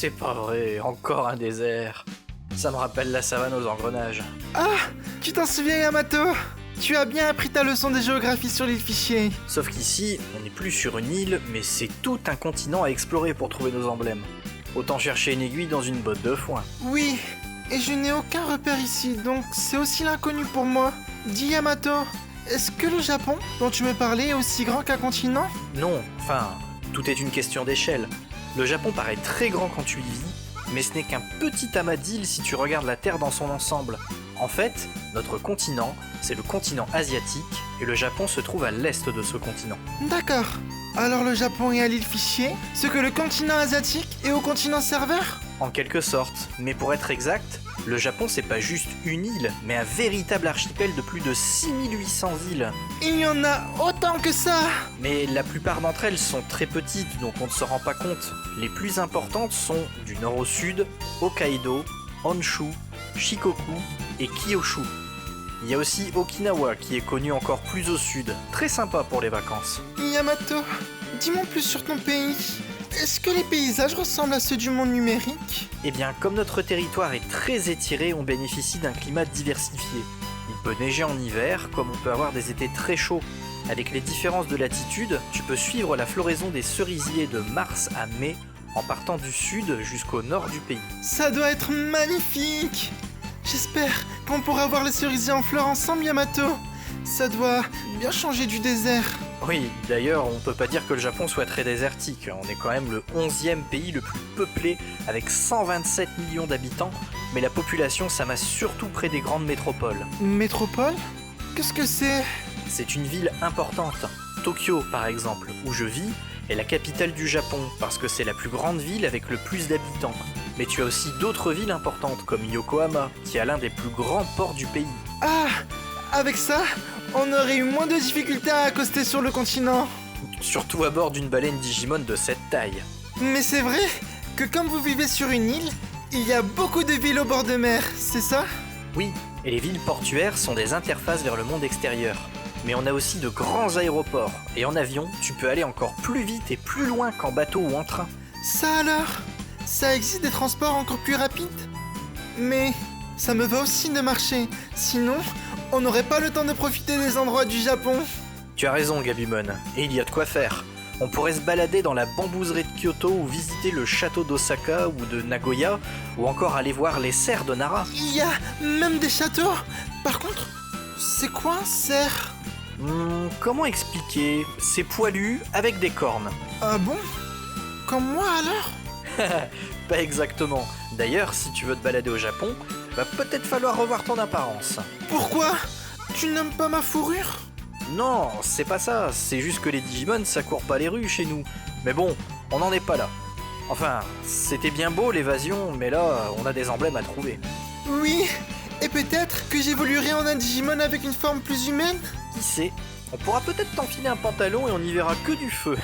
C'est pas vrai, encore un désert. Ça me rappelle la savane aux engrenages. Ah, tu t'en souviens Yamato? Tu as bien appris ta leçon de géographie sur l'île Fichier. Sauf qu'ici, on n'est plus sur une île, mais c'est tout un continent à explorer pour trouver nos emblèmes. Autant chercher une aiguille dans une botte de foin. Oui, et je n'ai aucun repère ici, donc c'est aussi l'inconnu pour moi. Dis Yamato, est-ce que le Japon, dont tu me parlais, est aussi grand qu'un continent? Non, enfin, tout est une question d'échelle. Le Japon paraît très grand quand tu y vis, mais ce n'est qu'un petit amas d'îles si tu regardes la Terre dans son ensemble. En fait, notre continent, c'est le continent asiatique, et le Japon se trouve à l'est de ce continent. D'accord. Alors le Japon est à l'île Fichier, ce que le continent asiatique est au continent serveur? En quelque sorte, mais pour être exact, le Japon c'est pas juste une île, mais un véritable archipel de plus de 6800 îles. Il y en a autant que ça! Mais la plupart d'entre elles sont très petites, donc on ne se rend pas compte. Les plus importantes sont, du nord au sud, Hokkaido, Honshu, Shikoku et Kyushu. Il y a aussi Okinawa qui est connu encore plus au sud, très sympa pour les vacances. Yamato, dis-moi plus sur ton pays. Est-ce que les paysages ressemblent à ceux du monde numérique? Eh bien, comme notre territoire est très étiré, on bénéficie d'un climat diversifié. Il peut neiger en hiver, comme on peut avoir des étés très chauds. Avec les différences de latitude, tu peux suivre la floraison des cerisiers de mars à mai, en partant du sud jusqu'au nord du pays. Ça doit être magnifique! J'espère qu'on pourra voir les cerisiers en fleurs ensemble, Yamato. Ça doit bien changer du désert. Oui, d'ailleurs, on peut pas dire que le Japon soit très désertique. On est quand même le 11e pays le plus peuplé, avec 127 millions d'habitants, mais la population s'amasse surtout près des grandes métropoles. Métropole? Qu'est-ce que c'est? C'est une ville importante. Tokyo, par exemple, où je vis, est la capitale du Japon, parce que c'est la plus grande ville avec le plus d'habitants. Mais tu as aussi d'autres villes importantes, comme Yokohama, qui a l'un des plus grands ports du pays. Ah! Avec ça, on aurait eu moins de difficultés à accoster sur le continent. Surtout à bord d'une baleine Digimon de cette taille. Mais c'est vrai que comme vous vivez sur une île, il y a beaucoup de villes au bord de mer, c'est ça? Oui, et les villes portuaires sont des interfaces vers le monde extérieur. Mais on a aussi de grands aéroports, et en avion, tu peux aller encore plus vite et plus loin qu'en bateau ou en train. Ça alors? Ça existe des transports encore plus rapides? Mais ça me va aussi de marcher, sinon on n'aurait pas le temps de profiter des endroits du Japon. Tu as raison, Gabumon, et il y a de quoi faire. On pourrait se balader dans la bambouserie de Kyoto ou visiter le château d'Osaka ou de Nagoya, ou encore aller voir les cerfs de Nara. Il y a même des châteaux. Par contre, c'est quoi un cerf? Comment expliquer? C'est poilu avec des cornes. Ah bon? Comme moi alors? Pas exactement. D'ailleurs, si tu veux te balader au Japon, va peut-être falloir revoir ton apparence. Pourquoi? Tu n'aimes pas ma fourrure? Non, c'est pas ça, c'est juste que les Digimon ça court pas les rues chez nous. Mais bon, on n'en est pas là. Enfin, c'était bien beau l'évasion, mais là, on a des emblèmes à trouver. Oui, et peut-être que j'évoluerai en un Digimon avec une forme plus humaine? Qui sait? On pourra peut-être t'enfiler un pantalon et on n'y verra que du feu.